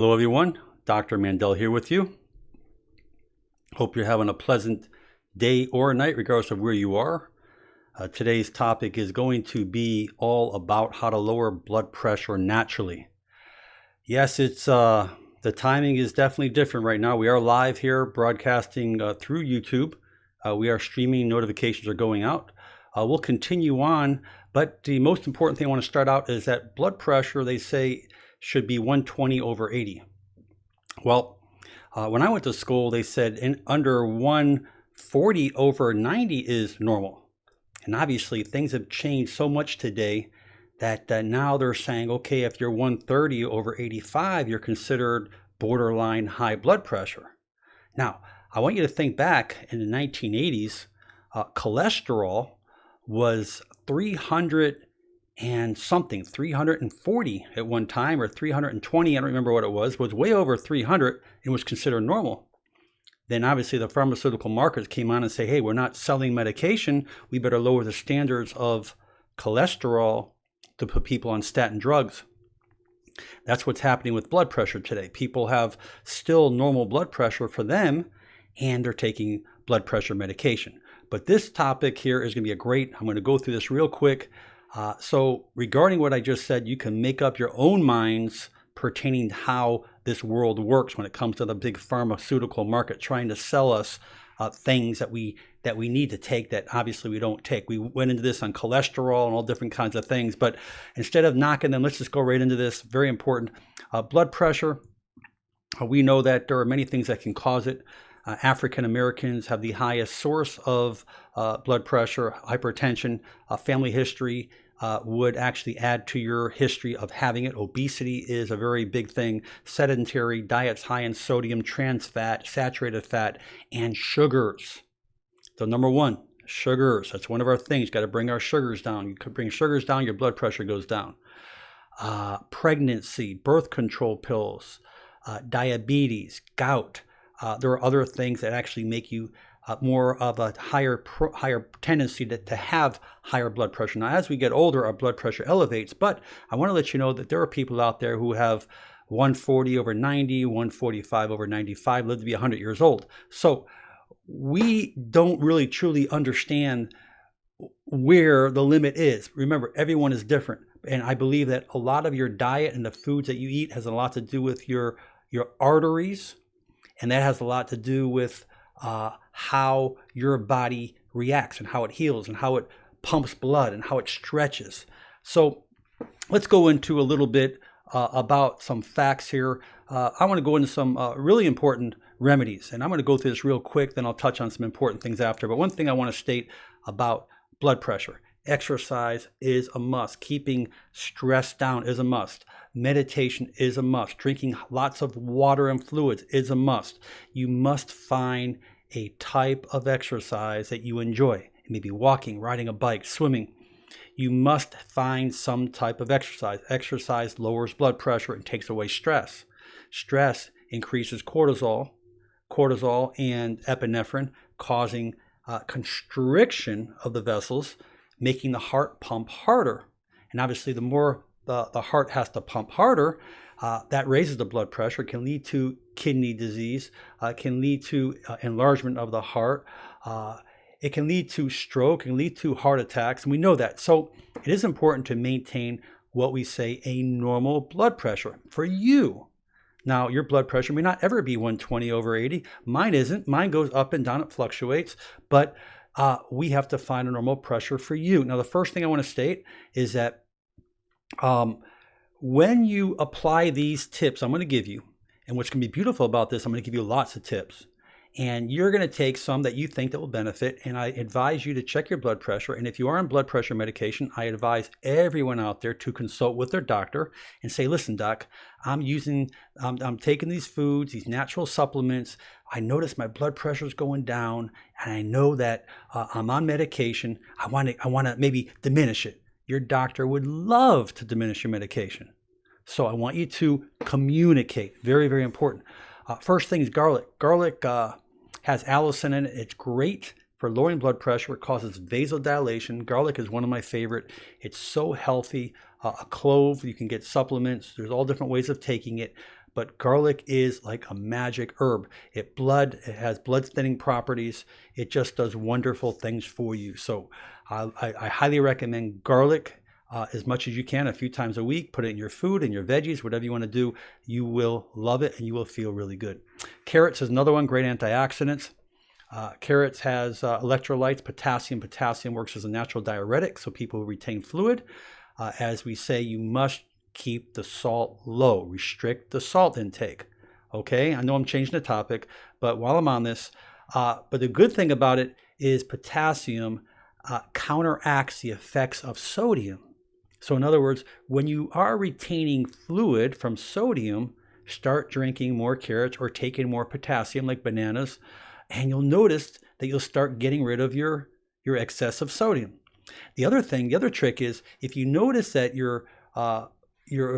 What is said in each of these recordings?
Hello, everyone. Dr. Mandell here with you. Hope you're having a pleasant day or night, regardless of where you are. Today's topic is going to be all about how to lower blood pressure naturally. Yes, it's the timing is definitely different right now. We are live here broadcasting through YouTube. We are streaming, notifications are going out. We'll continue on, but the most important thing I want to start out is that blood pressure, they say, should be 120/80. Well, when I went to school, they said under 140/90 is normal. And obviously, things have changed so much today that now they're saying, okay, if you're 130/85, you're considered borderline high blood pressure. Now, I want you to think back in the 1980s, cholesterol was 300 and something, 340 at one time, or 320, I don't remember what it was way over 300 and was considered normal. Then obviously the pharmaceutical markets came on and say, hey, we're not selling medication. We better lower the standards of cholesterol to put people on statin drugs. That's what's happening with blood pressure today. People have still normal blood pressure for them, and they're taking blood pressure medication. But this topic here is going to be I'm going to go through this real quick. So regarding what I just said, you can make up your own minds pertaining to how this world works when it comes to the big pharmaceutical market trying to sell us things that we need to take that obviously we don't take. We went into this on cholesterol and all different kinds of things, but instead of knocking them, let's just go right into this. Very important. Blood pressure. We know that there are many things that can cause it. African Americans have the highest source of blood pressure, hypertension. Family history would actually add to your history of having it. Obesity is a very big thing. Sedentary diets high in sodium, trans fat, saturated fat, and sugars. So number one, sugars. That's one of our things. Got to bring our sugars down. You could bring sugars down, your blood pressure goes down. Pregnancy, birth control pills, diabetes, gout. There are other things that actually make you more of a higher tendency to have higher blood pressure. Now, as we get older, our blood pressure elevates, but I want to let you know that there are people out there who have 140/90, 145/95, live to be 100 years old. So we don't really truly understand where the limit is. Remember, everyone is different. And I believe that a lot of your diet and the foods that you eat has a lot to do with your arteries. And that has a lot to do with how your body reacts and how it heals and how it pumps blood and how it stretches. So let's go into a little bit about some facts here. I want to go into some really important remedies. And I'm going to go through this real quick, then I'll touch on some important things after. But one thing I want to state about blood pressure. Exercise is a must. Keeping stress down is a must. Meditation is a must. Drinking lots of water and fluids is a must. You must find a type of exercise that you enjoy. Maybe walking, riding a bike, swimming. You must find some type of exercise. Exercise lowers blood pressure and takes away stress. Stress increases cortisol and epinephrine, causing constriction of the vessels, making the heart pump harder. And obviously, the more the heart has to pump harder, that raises the blood pressure, can lead to kidney disease, can lead to enlargement of the heart. It can lead to stroke, can lead to heart attacks, and we know that. So it is important to maintain what we say a normal blood pressure for you. Now, your blood pressure may not ever be 120/80. Mine isn't. Mine goes up and down. It fluctuates. But we have to find a normal pressure for you. Now, the first thing I want to state is that when you apply these tips I'm going to give you, and what's going to be beautiful about this, I'm going to give you lots of tips. And you're going to take some that you think that will benefit. And I advise you to check your blood pressure. And if you are on blood pressure medication, I advise everyone out there to consult with their doctor and say, listen, doc, I'm taking these foods, these natural supplements. I notice my blood pressure is going down, and I know that I'm on medication. I want to maybe diminish it. Your doctor would love to diminish your medication. So I want you to communicate. Very, very important. First thing is garlic. Garlic has allicin in it. It's great for lowering blood pressure. It causes vasodilation. Garlic is one of my favorite. It's so healthy. A clove, you can get supplements. There's all different ways of taking it. but garlic is like a magic herb. It has blood thinning properties. It just does wonderful things for you. So I highly recommend garlic as much as you can, a few times a week. Put it in your food, in your veggies, whatever you want to do. You will love it and you will feel really good. Carrots is another one, great antioxidants. Carrots has electrolytes, potassium. Potassium works as a natural diuretic, so people who retain fluid. As we say, you must keep the salt low. Restrict the salt intake. Okay, I know I'm changing the topic, but while I'm on this, but the good thing about it is potassium counteracts the effects of sodium. So in other words, when you are retaining fluid from sodium, start drinking more carrots or taking more potassium like bananas, and you'll notice that you'll start getting rid of your excessive sodium. The other trick is if you notice that you're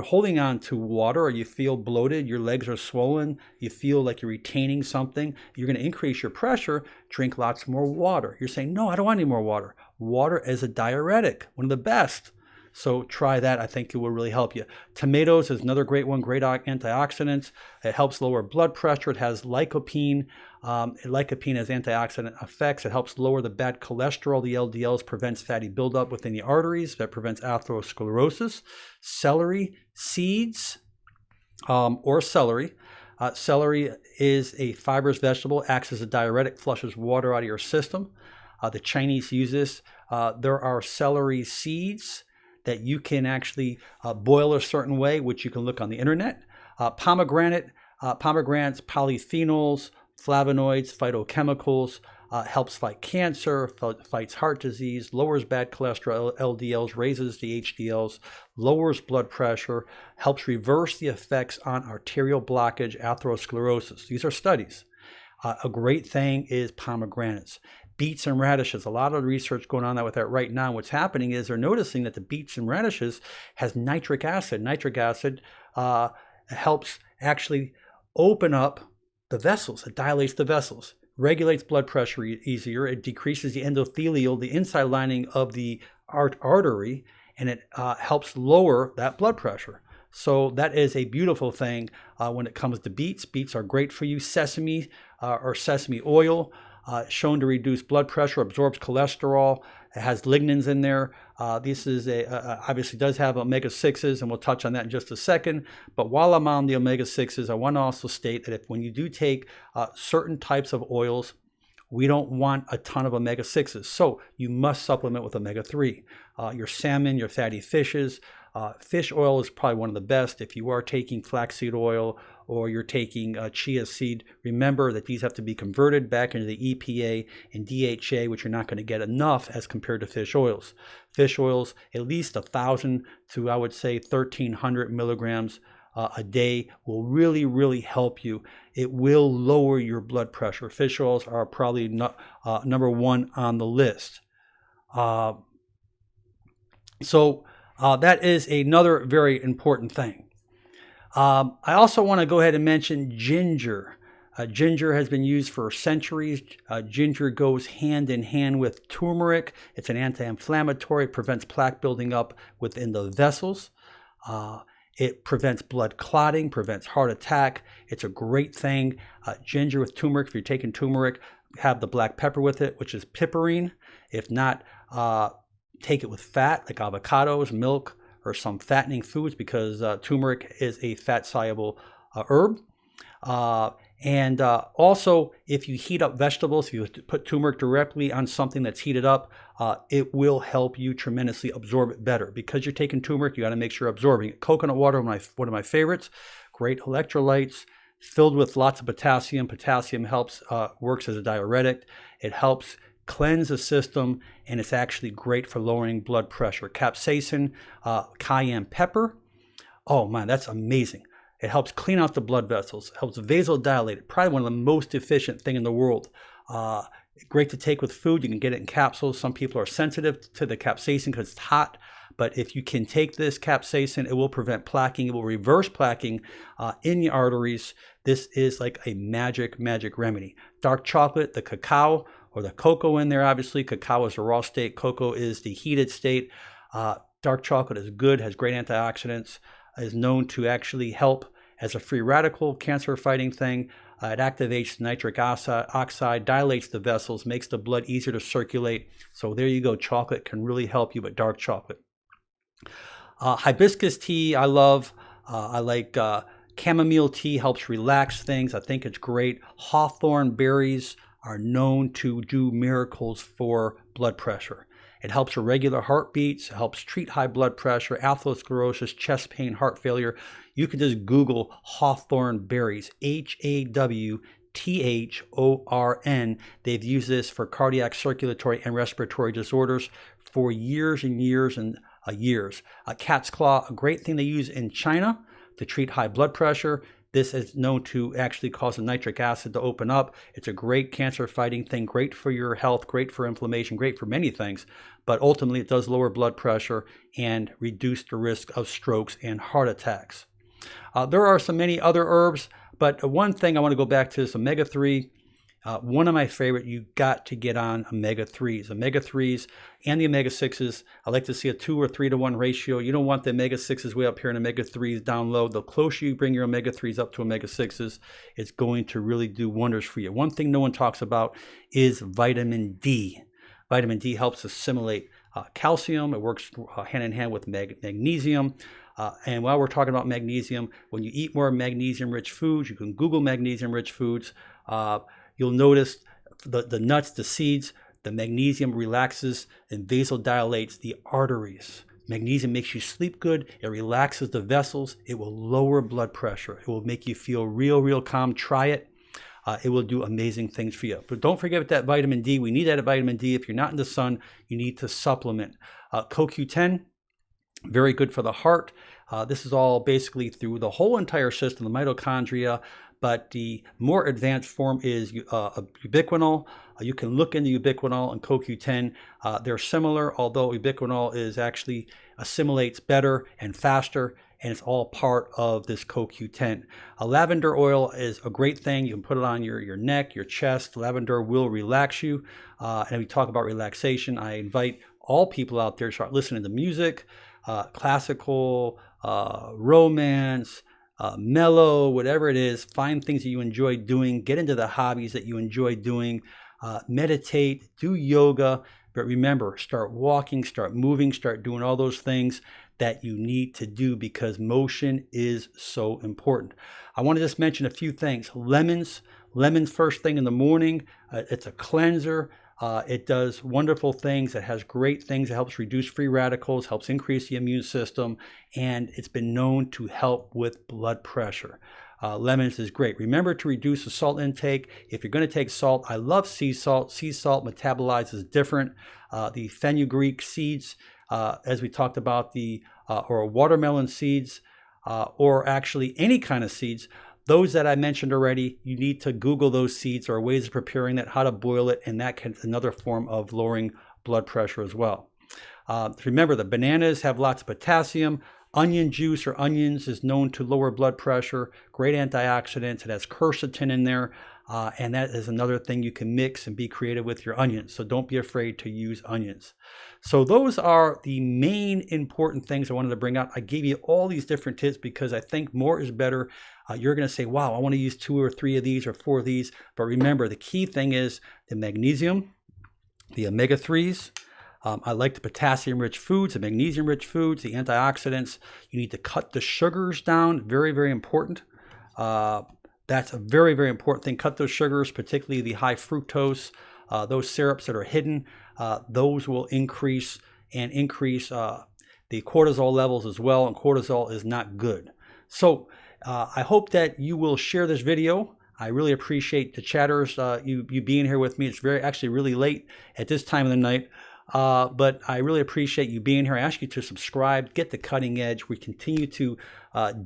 holding on to water, or you feel bloated, your legs are swollen, you feel like you're retaining something, you're going to increase your pressure, drink lots more water. You're saying, no, I don't want any more water. Water is a diuretic, one of the best. So try that. I think it will really help you. Tomatoes is another great one, great antioxidants. It helps lower blood pressure. It has lycopene. Lycopene has antioxidant effects. It helps lower the bad cholesterol, the LDLs, prevents fatty buildup within the arteries. That prevents atherosclerosis. Celery seeds or celery. Celery is a fibrous vegetable, acts as a diuretic, flushes water out of your system. The Chinese use this. There are celery seeds that you can actually boil a certain way, which you can look on the internet. Pomegranates, polyphenols, flavonoids, phytochemicals, helps fight cancer, fights heart disease, lowers bad cholesterol, LDLs, raises the HDLs, lowers blood pressure, helps reverse the effects on arterial blockage, atherosclerosis. These are studies. A great thing is pomegranates. Beets and radishes, a lot of research going on with that right now. What's happening is they're noticing that the beets and radishes has nitric acid. Nitric acid helps actually open up the vessels. It dilates the vessels, regulates blood pressure easier. It decreases the endothelial, the inside lining of the artery, and it helps lower that blood pressure. So that is a beautiful thing when it comes to beets. Beets are great for you. Sesame or sesame oil, shown to reduce blood pressure, absorbs cholesterol. It has lignans in there. This is obviously does have omega-6s, and we'll touch on that in just a second. But while I'm on the omega-6s, I want to also state that when you do take certain types of oils, we don't want a ton of omega-6s. So you must supplement with omega-3. Your salmon, your fatty fishes. Fish oil is probably one of the best. If you are taking flaxseed oil or you're taking chia seed, remember that these have to be converted back into the EPA and DHA, which you're not going to get enough as compared to fish oils. Fish oils, at least 1,000 to, I would say, 1,300 milligrams a day will really, really help you. It will lower your blood pressure. Fish oils are probably number one on the list. So that is another very important thing. I also want to go ahead and mention ginger. Ginger has been used for centuries. Ginger goes hand in hand with turmeric. It's an anti-inflammatory, prevents plaque building up within the vessels. It prevents blood clotting, prevents heart attack. It's a great thing. Ginger with turmeric, if you're taking turmeric, have the black pepper with it, which is piperine. If not, take it with fat like avocados, milk, or some fattening foods, because turmeric is a fat-soluble herb. And also, if you heat up vegetables, if you put turmeric directly on something that's heated up, it will help you tremendously absorb it better. Because you're taking turmeric, you got to make sure you're absorbing it. Coconut water, one of my favorites. Great electrolytes, filled with lots of potassium. Potassium helps, works as a diuretic. It helps cleanse the system, and it's actually great for lowering blood pressure. Capsaicin, cayenne pepper. Oh man, that's amazing. It helps clean out the blood vessels, helps vasodilate. Probably one of the most efficient thing in the world. Great to take with food. You can get it in capsules. Some people are sensitive to the capsaicin because it's hot. But if you can take this capsaicin, it will prevent plaquing. It will reverse plaquing in the arteries. This is like a magic remedy. Dark chocolate, the cacao, or the cocoa in there, obviously. Cacao is the raw state. Cocoa is the heated state. Dark chocolate is good, has great antioxidants, is known to actually help as a free radical cancer fighting thing. It activates nitric oxide, dilates the vessels, makes the blood easier to circulate. So there you go. Chocolate can really help you, but dark chocolate. Hibiscus tea, I love. I like chamomile tea, helps relax things. I think it's great. Hawthorn berries are known to do miracles for blood pressure. It helps irregular heartbeats, it helps treat high blood pressure, atherosclerosis, chest pain, heart failure. You can just Google Hawthorn berries, Hawthorn. They've used this for cardiac, circulatory, and respiratory disorders for years and years and years. Cat's claw, a great thing they use in China to treat high blood pressure. This is known to actually cause the nitric acid to open up. It's a great cancer fighting thing, great for your health, great for inflammation, great for many things. But ultimately, it does lower blood pressure and reduce the risk of strokes and heart attacks. There are so many other herbs, but one thing I want to go back to is omega-3. One of my favorite, you got to get on omega-3s. Omega-3s and the omega-6s, I like to see a 2 or 3 to 1 ratio. You don't want the omega-6s way up here and omega-3s down low. The closer you bring your omega-3s up to omega-6s, it's going to really do wonders for you. One thing no one talks about is vitamin D. Vitamin D helps assimilate calcium. It works hand in hand with magnesium. And while we're talking about magnesium, when you eat more magnesium-rich foods, you can Google magnesium-rich foods. You'll notice the nuts, the seeds, the magnesium relaxes and vasodilates the arteries. Magnesium makes you sleep good. It relaxes the vessels. It will lower blood pressure. It will make you feel real calm. Try it. It will do amazing things for you. But don't forget that vitamin D. We need that vitamin D. If you're not in the sun, you need to supplement. CoQ10, very good for the heart. This is all basically through the whole entire system, the mitochondria. But the more advanced form is ubiquinol. You can look into ubiquinol and CoQ10. They're similar, although ubiquinol is actually assimilates better and faster, and it's all part of this CoQ10. Lavender oil is a great thing. You can put it on your neck, your chest. Lavender will relax you. And we talk about relaxation. I invite all people out there to start listening to music, classical, romance, mellow, whatever it is. Find things that you enjoy doing. Get into the hobbies that you enjoy doing. Meditate, do yoga. But remember, start walking, start moving, start doing all those things that you need to do because motion is so important. I want to just mention a few things. Lemons first thing in the morning. It's a cleanser. It does wonderful things. It has great things. It helps reduce free radicals, helps increase the immune system, and it's been known to help with blood pressure. Lemons is great. Remember to reduce the salt intake. If you're going to take salt, I love sea salt. Sea salt metabolizes different. The fenugreek seeds, as we talked about, or watermelon seeds, or actually any kind of seeds. Those that I mentioned already, you need to Google those seeds or ways of preparing that, how to boil it, and that can another form of lowering blood pressure as well. Remember, the bananas have lots of potassium. Onion juice or onions is known to lower blood pressure. Great antioxidants. It has quercetin in there, and that is another thing you can mix and be creative with your onions. So don't be afraid to use onions. So those are the main important things I wanted to bring out. I gave you all these different tips because I think more is better. You're going to say, wow, I want to use 2 or 3 of these or 4 of these. But remember, the key thing is the magnesium, the omega-3s. I like the potassium-rich foods, the magnesium-rich foods, the antioxidants. You need to cut the sugars down. Very important. That's a very important thing. Cut those sugars, particularly the high fructose. Those syrups that are hidden, those will increase the cortisol levels as well, and cortisol is not good. So I hope that you will share this video. I really appreciate the chatters, you being here with me. It's actually really late at this time of the night, but I really appreciate you being here. I ask you to subscribe, get the cutting edge. We continue to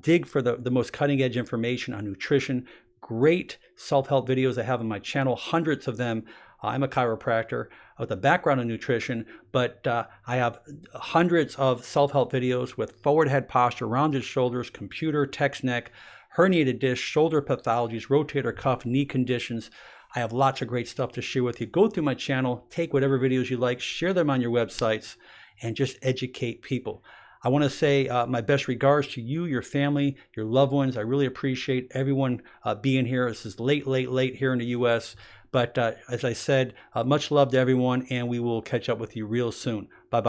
dig for the most cutting edge information on nutrition. Great self-help videos I have on my channel, hundreds of them. I'm a chiropractor with a background in nutrition, but I have hundreds of self-help videos with forward head posture, rounded shoulders, computer, text neck, herniated disc, shoulder pathologies, rotator cuff, knee conditions. I have lots of great stuff to share with you. Go through my channel, take whatever videos you like, share them on your websites, and just educate people. I want to say my best regards to you, your family, your loved ones. I really appreciate everyone being here. This is late here in the U.S. But as I said, much love to everyone, and we will catch up with you real soon. Bye-bye.